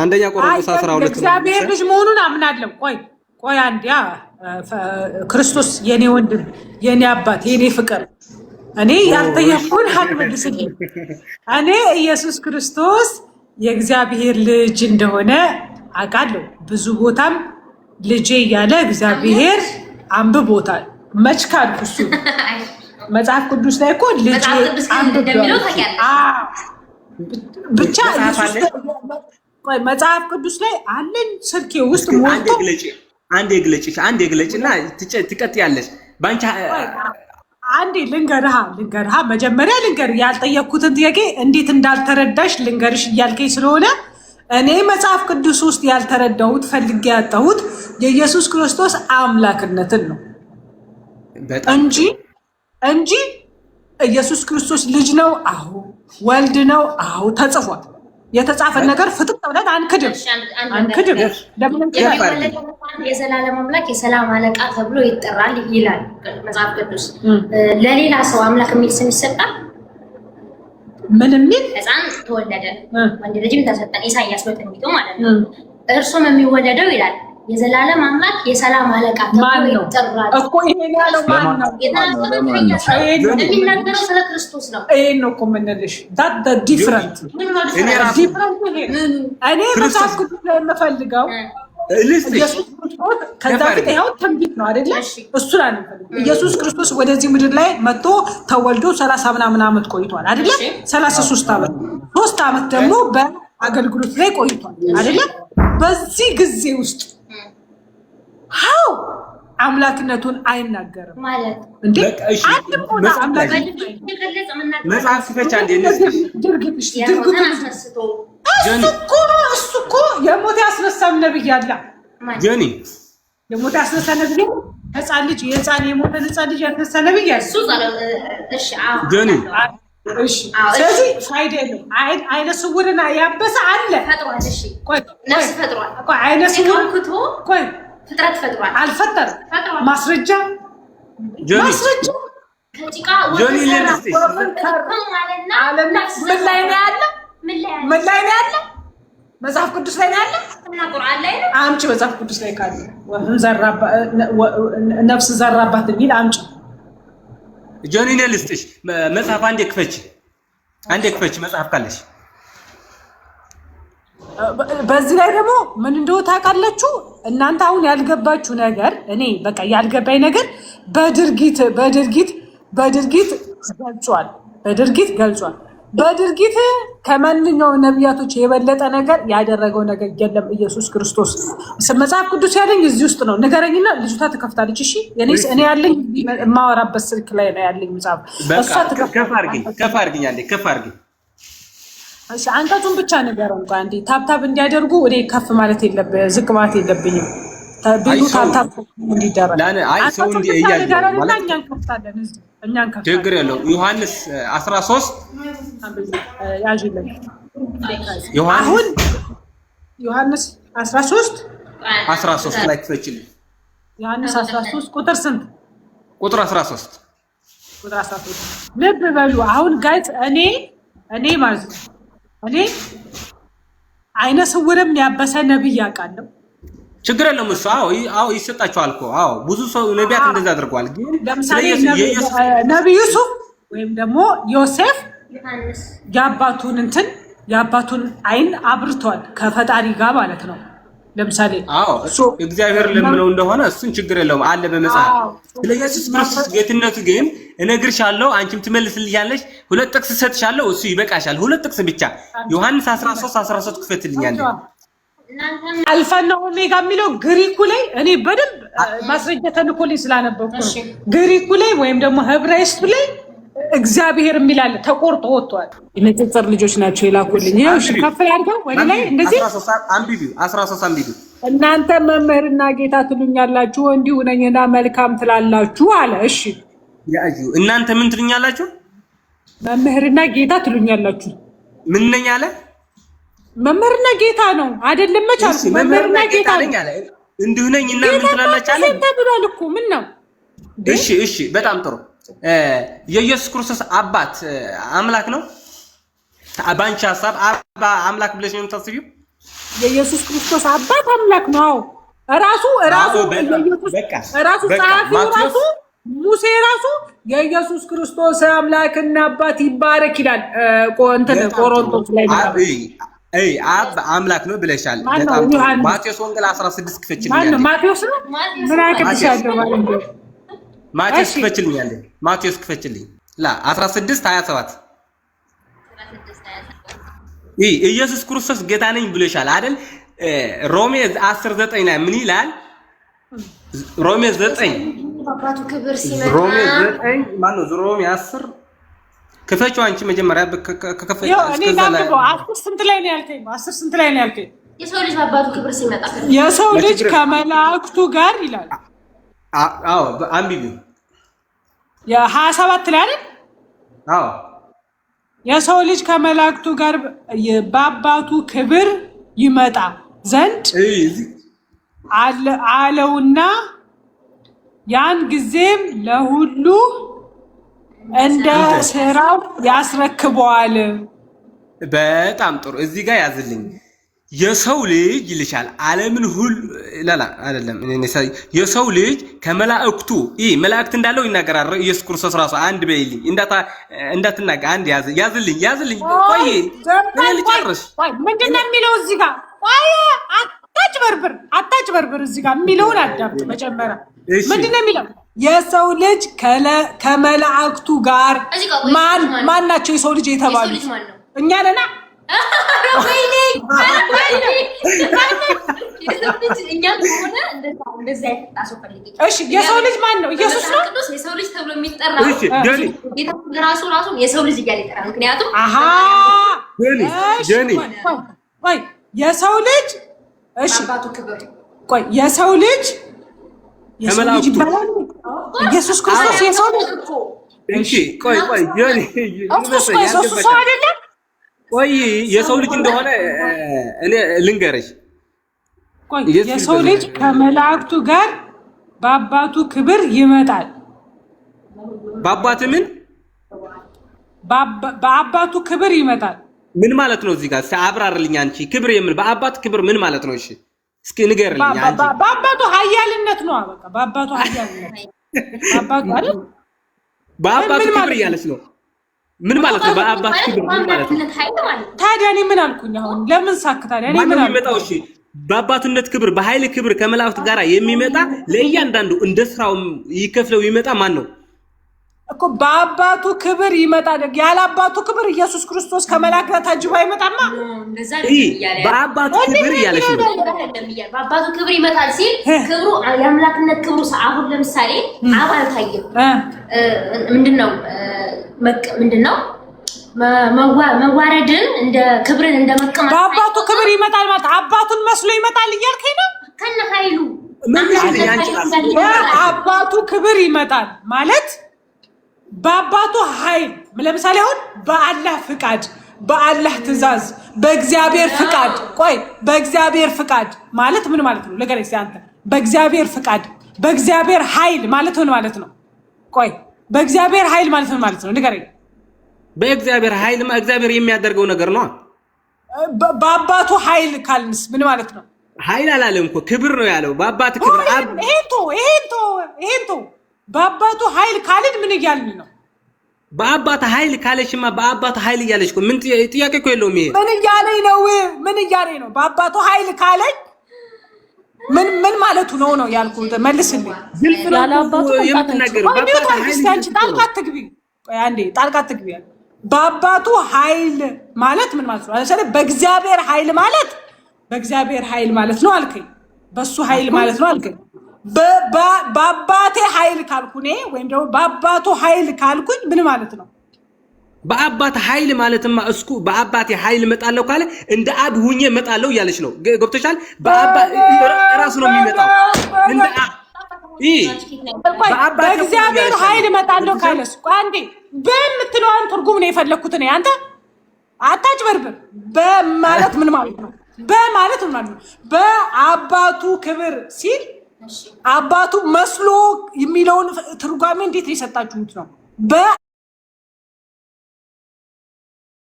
አንደኛ ቆሮንቶስ 12 እግዚአብሔር ልጅ መሆኑን አምናለሁ። ቆይ አንዴ ክርስቶስ የኔ ወንድም፣ የኔ አባት፣ የኔ ፍቅር እኔ ያልጠየቅኩን አትመልስልኝ። እኔ ኢየሱስ ክርስቶስ የእግዚአብሔር ልጅ እንደሆነ አውቃለሁ። ብዙ ቦታም ልጄ እያለ እግዚአብሔር አንብቦታል። መች ካልኩ እሱ መጽሐፍ ቅዱስ ላይ እኮ ልጄ አንብቦታል። ብቻ መጽሐፍ ቅዱስ ላይ አለን ስልኬ ውስጥ ሞልቶ አንዴ ግለጭና ትቀጥያለሽ። ባንቺ አንዴ ልንገርሃ መጀመሪያ ልንገር ያልጠየቅኩትን ጥያቄ እንዴት እንዳልተረዳሽ ልንገርሽ እያልከኝ ስለሆነ እኔ መጽሐፍ ቅዱስ ውስጥ ያልተረዳሁት ፈልጌ ያጣሁት የኢየሱስ ክርስቶስ አምላክነትን ነው እንጂ ኢየሱስ ክርስቶስ ልጅ ነው። አዎ ወልድ ነው። አዎ ተጽፏል። የተጻፈ ነገር ፍጥጥ ብለን አንክድም። የዘላለም አምላክ የሰላም አለቃ ተብሎ ይጠራል ይላል መጽሐፍ ቅዱስ። ለሌላ ሰው አምላክ የሚል ስም ይሰጣል? ምን የሚል? ሕፃን ተወለደ ወንድ ልጅም ተሰጠን፣ ኢሳይያስ በትንቢቱ ማለት ነው። እርሱም የሚወለደው ይላል የዘላለም አምላክ የሰላም አለቃ ተብሎ ይጠራል እኮ። ይሄን ያለው ማን ነው? የሚናገረው ስለ ክርስቶስ ነው። ይሄን ነው እኮ የምንልሽ። ዳት ዲፍረንት እኔ መጽሐፍ ቅዱስ ላይ የምፈልገው ኢየሱስ ክርስቶስ ከዛ ፊት ይኸው ትንቢት ነው አይደለ? እሱ ላይ ኢየሱስ ክርስቶስ ወደዚህ ምድር ላይ መጥቶ ተወልዶ 30 ምናምን ዓመት ቆይቷል አይደለ? 33 ዓመት 3 ዓመት ደግሞ በአገልግሎት ላይ ቆይቷል አይደለ? በዚህ ጊዜ ውስጥ ሃው አምላክነቱን አይናገርም ማለት እንዴ? አንድ ቦታ አምላክነቱን መጽሐፍ ሲፈቻ እንዴ እሱ እኮ የሞት ያስነሳም ነብይ አለ። ጆኒ የሞት ያስነሳ ነብይ ህፃን ልጅ የሞተ ህፃን ልጅ ያስነሳ ነብይ አለ። እሺ ጆኒ እሺ ስለዚህ ፋይዳ ነው። አይነ ስውርና ያበሰ አለ ፈጥሯል። እሺ ነፍስ ፈጥሯል። አይነ ስውር ቆይ ፍጥረት ፈጥሯል። አልፈጠረም። ማስረጃ ከጭቃ ጆኒ ምን ላይ ነው ያለ? መጽሐፍ ቅዱስ ላይ ነው ያለ? ቁርአን ላይ ነው። አምጪ መጽሐፍ ቅዱስ ላይ ካለ ነፍስ ዘራባት የሚል አምጪ። ጆኒ ነህ ልስጥሽ መጽሐፍ አንዴ ክፈች መጽሐፍ ካለሽ። በዚህ ላይ ደግሞ ምን እንደው ታውቃላችሁ እናንተ አሁን ያልገባችሁ ነገር፣ እኔ በቃ ያልገባኝ ነገር በድርጊት ገልጿል። በድርጊት ከማንኛውም ነቢያቶች የበለጠ ነገር ያደረገው ነገር የለም ኢየሱስ ክርስቶስ። መጽሐፍ ቅዱስ ያለኝ እዚህ ውስጥ ነው። ንገረኝና ልጅቷ ትከፍታለች። እሺ እኔ ያለኝ የማወራበት ስልክ ላይ ነው ያለኝ መጽሐፍ። እሷ ትከፍታለች። ከፍ አድርጊ። እሺ አንቀጹን ብቻ ንገረው። እንኳን አንዴ ታብታብ እንዲያደርጉ እኔ ከፍ ማለት ዝቅ ማለት የለብኝም። ቢሉ ታብታብ እንዲደረግ ሰው እንዲያያይ ማለት እኛን ከፍታለን። ችግር የለው። ዮሐንስ 13 ያዥልኝ። ዮሐንስ 13 ላይ ትፈችልኝ። ዮሐንስ 13 ቁጥር ስንት? ቁጥር 13 ልብ በሉ። አሁን ጋይስ እኔ ማለት ነው አይነ ስውርም ያበሰ ነብይ ያውቃለሁ። ችግር የለም እሱ። አዎ ይሰጣቸዋል እኮ። አዎ ብዙ ሰው ነቢያት እንደዛ አድርገዋል። ግን ለምሳሌ ነብዩ ዩሱፍ ወይም ደግሞ ዮሴፍ የአባቱን አይን አብርቷል ከፈጣሪ ጋር ማለት ነው። ለምሳሌ እግዚአብሔር ለምነው እንደሆነ እሱን ችግር የለውም አለ በመጽሐፍ። ስለ ኢየሱስ ክርስቶስ ጌትነቱ ግን እነግርሻለሁ፣ አንቺም ትመልስልኛለሽ። 2 ጥቅስ ሰጥሻለሁ፣ እሱ ይበቃሻል። 2 ጥቅስ ብቻ። ዮሐንስ 13 ክፈትልኛለሽ። አልፋና ኦሜጋ የሚለው ግሪኩ ላይ እኔ በደንብ ማስረጃ ተልኮልኝ ስላነበብኩ ነው። ግሪኩ ላይ ወይም ደግሞ ዕብራይስጡ ላይ እግዚአብሔር የሚላል ተቆርጦ ወጥቷል። የንጽጽር ልጆች ናቸው የላኩልኝ። ይኸው እሺ ከፍ ያድርገው ወደ ላይ እንደዚህ 13 አንብቢው። እናንተ መምህርና ጌታ ትሉኛላችሁ እንዲሁ ነኝና መልካም ትላላችሁ አለ። እሺ ያዩ እናንተ ምን ትሉኛላችሁ? መምህርና ጌታ ትሉኛላችሁ። ምን ነኝ አለ? መምህርና ጌታ ነው አይደለም? መቻልኩ መምህርና ጌታ ነኝ አለ። እንዲሁ ነኝና ምን ትላላችሁ አለ? ተብሏል እኮ ምን ነው? እሺ በጣም ጥሩ። የኢየሱስ ክርስቶስ አባት አምላክ ነው? ባንቺ ሐሳብ አባ አምላክ ብለሽ ነው የምታስቢው? የኢየሱስ ክርስቶስ አባት አምላክ ነው። ራሱ ጸሐፊው ራሱ ሙሴ ራሱ የኢየሱስ ክርስቶስ አምላክና አባት ይባረክ ይላል። ቆሮንቶስ ላይ አብ አምላክ ነው ብለሻል። በጣም ማቴዎስ ወንጌል 16 ክፈችልኛል። ማቴዎስ ነው ምን አከብሻለሁ ማለት ነው። ማቴዎስ ክፈችልኛል። ማቴዎስ ክፈችልኝ 16:27 ኢየሱስ ክርስቶስ ጌታ ነኝ ብለሻል አይደል? ሮሜ 10:9 ላይ ምን ይላል? ሮሜ 9 አባቱ ክብር ሲመጣ ሮሜ 9 ማነው? ሮሜ 10 ክፈችው አንቺ መጀመሪያ ከከፈች እስከዛ ላይ 10 ስንት ላይ ነው ያልከኝ? 10 ስንት ላይ ነው ያልከኝ? የሰው ልጅ በአባቱ ክብር ሲመጣ የሰው ልጅ ከመላእክቱ ጋር ይላል። አዎ አንብቢው የ27 ላይ አይደል? አዎ የሰው ልጅ ከመላእክቱ ጋር በአባቱ ክብር ይመጣ ዘንድ አለውና ያን ጊዜም ለሁሉ እንደ ስራው ያስረክበዋል። በጣም ጥሩ። እዚህ ጋር ያዝልኝ። የሰው ልጅ ይልሻል ዓለምን ሁሉ ላላ አይደለም። የሰው ልጅ ከመላእክቱ መላእክት እንዳለው ይናገራል ኢየሱስ ክርስቶስ ራሱ። አንድ በይልኝ እንዳትናገር አንድ ያዝልኝ። ቆይ ልጨርስ። ምንድነው የሚለው እዚህ ጋር? ቆይ አታጭበርብር። እዚህ ጋር የሚለውን አዳምጥ መጀመሪያ። ምንድነው የሚለው? የሰው ልጅ ከመላእክቱ ጋር ማን ናቸው? የሰው ልጅ የተባሉት እኛ ነና። እሺ የሰው ልጅ ማን ነው? ኢየሱስ ነው። የሰው ልጅ ተብሎ የሚጠራው ራሱ የሰው ልጅ እያለ ይጠራል። ምክንያቱም ቆይ የሰው ልጅ እሺ ቆይ የሰው ልጅ ኢየሱስ ክርስቶስ የሰው ልጅ እሺ ቆይ ኢየሱስ ሰው አይደለም? ቆይ የሰው ልጅ እንደሆነ እኔ ልንገርሽ። ቆይ የሰው ልጅ ከመላእክቱ ጋር በአባቱ ክብር ይመጣል። በአባቱ ምን? በአባቱ ክብር ይመጣል። ምን ማለት ነው? እዚህ ጋር አብራርልኝ አንቺ። ክብር የምን በአባቱ ክብር ምን ማለት ነው? እሺ እስኪ ንገርልኝ አንቺ። በአባቱ ኃያልነት ነው። በቃ በአባቱ ኃያልነት በአባቱ ክብር እያለች ነው። ምን ማለት ነው? በአባቱ ክብር ምን ማለት ነው? ታዲያ እኔ ምን አልኩኝ? አሁን ለምን ሳክታለህ? እኔ ምን አልኩኝ? እሺ በአባቱነት ክብር በኃይል ክብር ከመላእክት ጋር የሚመጣ ለእያንዳንዱ እንደ ስራው ይከፍለው ይመጣ ማን ነው እኮ? በአባቱ ክብር ይመጣል። ያለ አባቱ ክብር ኢየሱስ ክርስቶስ ከመላእክት ጋር ታጅቦ አይመጣም። በአባቱ ክብር እያለች ነው። በአባቱ ክብር ይመጣል ሲል ክብሩ የአምላክነት ክብሩ አሁን ለምሳሌ አብ አልታየም። ምንድነው መዋረድን እንደ ክብርን እንደ መቀማት በአባቱ ክብር ይመጣል ማለት አባቱን መስሎ ይመጣል እያልከኝ ነው? ከነ ኃይሉ በአባቱ ክብር ይመጣል ማለት በአባቱ ኃይል። ለምሳሌ አሁን በአላህ ፍቃድ፣ በአላህ ትእዛዝ፣ በእግዚአብሔር ፍቃድ። ቆይ በእግዚአብሔር ፍቃድ ማለት ምን ማለት ነው? ንገረኝ እስኪ አንተ። በእግዚአብሔር ፍቃድ፣ በእግዚአብሔር ኃይል ማለት ምን ማለት ነው? ቆይ በእግዚአብሔር ኃይል ማለት ምን ማለት ነው? ንገረኝ። በእግዚአብሔር ኃይል እግዚአብሔር የሚያደርገው ነገር ነው። በአባቱ ኃይል ካልንስ ምን ማለት ነው? ኃይል አላለም እኮ ክብር ነው ያለው። በአባቱ ክብር ይሄንቶ በአባቱ ኃይል ካልን ምን እያልን ነው? በአባቱ ኃይል ካለሽማ በአባቱ ኃይል እያለሽ እኮ ምን ጥያቄ እኮ የለውም። ይሄ ምን እያለኝ ነው? በአባቱ ኃይል ካለኝ ምን ማለቱ ነው ያልኩት። መልስልኝ። ያለ አባቱ የምትናገር በአባቱ ኃይል ጣልቃ ትግቢ። በአባቱ ኃይል ማለት ምን ማለት ነው? ለምሳሌ በእግዚአብሔር ኃይል ማለት ነው አልከኝ። በሱ ኃይል ማለት ነው አልከኝ። በአባቴ ኃይል ካልኩኝ ወይም ደግሞ በአባቱ ኃይል ካልኩኝ ምን ማለት ነው? በአባት ኃይል ማለትማ እስኩ በአባቴ ኃይል መጣለው ካለ እንደ አብ ሁኜ መጣለው ያለች ነው። ገብቶሻል? በአባት ራሱ ነው የሚመጣው እንደ በእግዚአብሔር ኃይል መጣለው ካለስ አንዴ በምትለዋን ትርጉም ነው የፈለኩት ነው። አንተ አታጭበርብር። በማለት ምን ማለት ነው? በማለት ምን ማለት ነው? በአባቱ ክብር ሲል አባቱ መስሎ የሚለውን ትርጓሜ እንዴት ነው የሰጣችሁት ነው?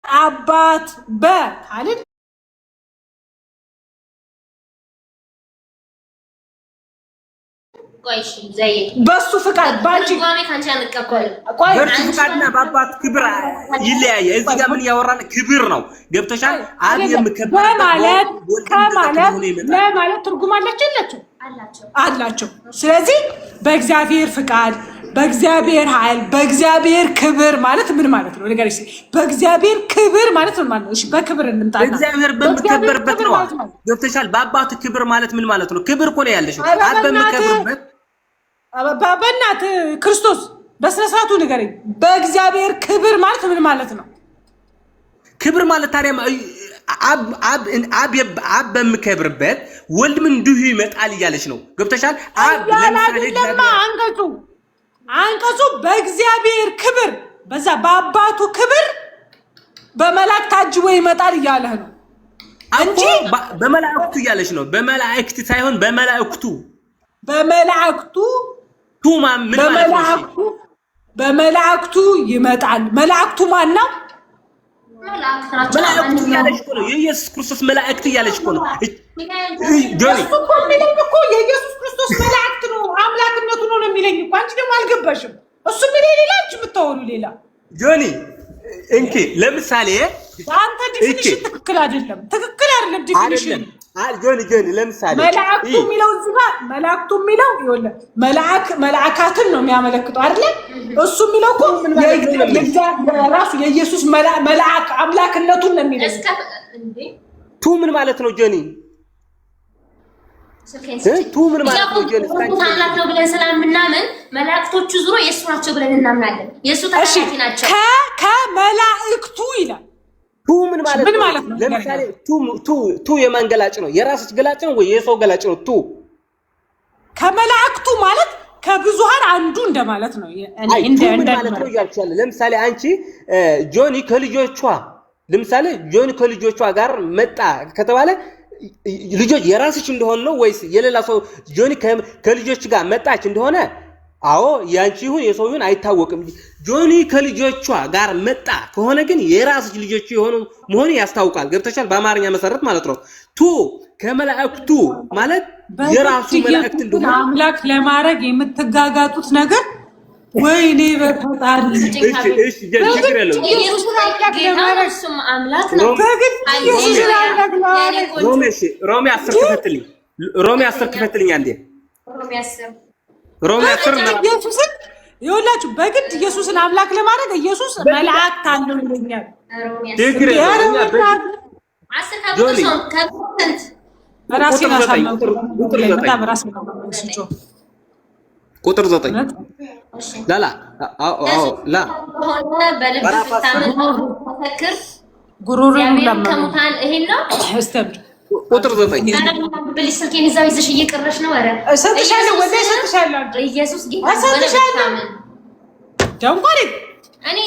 በአባት በካልን በሱ ፍቃድ ባንቺ በሱ ፍቃድና በአባት ክብር ይለያየ። እዚህ ጋር ምን ያወራን ክብር ነው። ገብተሻል? አብ የምከበር ለማለት ትርጉም አላቸው። ስለዚህ በእግዚአብሔር ፍቃድ፣ በእግዚአብሔር ኃይል፣ በእግዚአብሔር ክብር ማለት ምን ማለት ነው? ነገር እሺ፣ በእግዚአብሔር ክብር ማለት ምን ማለት ነው? እሺ፣ በክብር እንምጣና እግዚአብሔር በሚከበርበት ነው። ገብተሻል? በአባት ክብር ማለት ምን ማለት ነው? ክብር እኮ ነው ያለሽው። አብ በሚከበርበት በእናት ክርስቶስ በስነ ስርዓቱ ንገረኝ። በእግዚአብሔር ክብር ማለት ምን ማለት ነው? ክብር ማለት ታዲያ አብ በሚከብርበት ወልድ ምን እንዲሁ ይመጣል እያለች ነው። ገብተሻል? አብ ለምሳሌ አንቀጹ በእግዚአብሔር ክብር በዛ በአባቱ ክብር በመላእክት ታጅቦ ይመጣል እያለህ ነው እንጂ በመላእክቱ እያለች ነው። በመላእክት ሳይሆን በመላእክቱ ቱማ ምን ማለት ነው? በመላእክቱ ይመጣል። መላእክቱ ማን ነው? መላእክቱ እያለች እኮ ነው። የኢየሱስ ክርስቶስ መላእክት እያለች እኮ ነው። እሱ እኮ የሚለኝ እኮ የኢየሱስ ክርስቶስ መላእክት ነው፣ አምላክነቱ ነው የሚለኝ እኮ። አንቺ ደግሞ አልገባሽም። እሱ የሚለኝ ሌላ፣ አንቺ የምታወሩ ሌላ። ጆኒ እንኪ ለምሳሌ አንተ ዲፊኒሽን ትክክል አይደለም። ዲፊኒሽን ጆኒ ለምሳሌ መላእክቱ የሚለው እዚህ ጋር መላእክቱ የሚለው ይኸውልህ መላእካትን ነው የሚያመለክተው አይደለ? እሱ የሚለው እኮ ራሱ የኢየሱስ መልአክ አምላክነቱን ነው የሚለው። ቱ ምን ማለት ነው ጆኒ? ቱ ምን ማለት ነው ጆኒ? ታላቅ ነው ብለን ስለምናምን መላእክቶቹ ዙሮ የእሱ ናቸው ብለን እናምናለን። የእሱ ተካፋይ ናቸው። ከመላእክቱ ይላል። ቱ ምን ማለት ነው? ለምሳሌ ቱ የማን ገላጭ ነው? የራስሽ ገላጭ ነው ወይ የሰው ገላጭ ነው? ቱ ከመላእክቱ ማለት ከብዙሃን አንዱ እንደማለት ነው። ማለት ነው ያልቻለ። ለምሳሌ አንቺ ጆኒ ከልጆቿ ጋር መጣ ከተባለ ልጆች የራስሽ እንደሆነ ነው ወይስ የሌላ ሰው? ጆኒ ከልጆች ጋር መጣች እንደሆነ አዎ ያንቺ ይሁን የሰው ይሁን አይታወቅም። ጆኒ ከልጆቿ ጋር መጣ ከሆነ ግን የራስሽ ልጆች የሆኑ መሆኑ ያስታውቃል። ገብተሻል? በአማርኛ መሰረት ማለት ነው። ቱ ከመላእክቱ ማለት የራሱ መላእክት እንደሆነ አምላክ ለማድረግ የምትጋጋጡት ነገር ወይኔ በፈጣሪ እሺ ችግር የለውም። ሮሜ 10 ክፈትልኝ አንዴ። ሮሜ 10 ኢየሱስን ይኸውላችሁ በግድ ኢየሱስን አምላክ ለማድረግ ኢየሱስ መላእክት አለው ይለኛል። ችግር የለውም። ቁጥር 9 ላላ ጉሩሩን ለማሙታን ይሄን ነው አስተምር። ቁጥር 9 ብልሽ ስልኬን ይዛው ይዘሽ እየቀረሽ ነው። አረ እሰጥሻለሁ ወደ እሰጥሻለሁ። ኢየሱስ ጌታ እሰጥሻለሁ። ደንቆሪ እኔ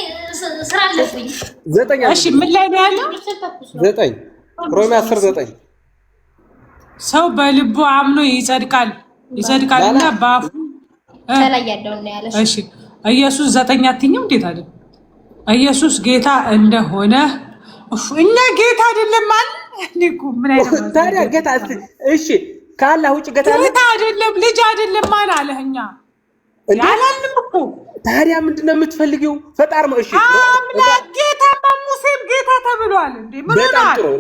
ስራ አለብኝ። 9 እሺ ምን ላይ ነው ያለው? 9 ሮሜ 10:9 ሰው በልቡ አምኖ ይጸድቃልና በአፉ ከላይ ያለው ነው ያለሽ። እሺ ኢየሱስ 9 አትኝም እንዴት አይደል? ኢየሱስ ጌታ እንደሆነ እኛ ጌታ አይደለም ማለት እኮ ምን አይደለም ታዲያ ጌታ እሺ ካላህ ውጭ ጌታ አይደለም ልጅ አይደለም ማን አለህኛ ያላልም እኮ ታዲያ ምንድነው የምትፈልጊው? ፈጣር ነው። እሺ አምላክ ጌታ ሙሴም ጌታ ተብሏል እንዴ ምን ነው?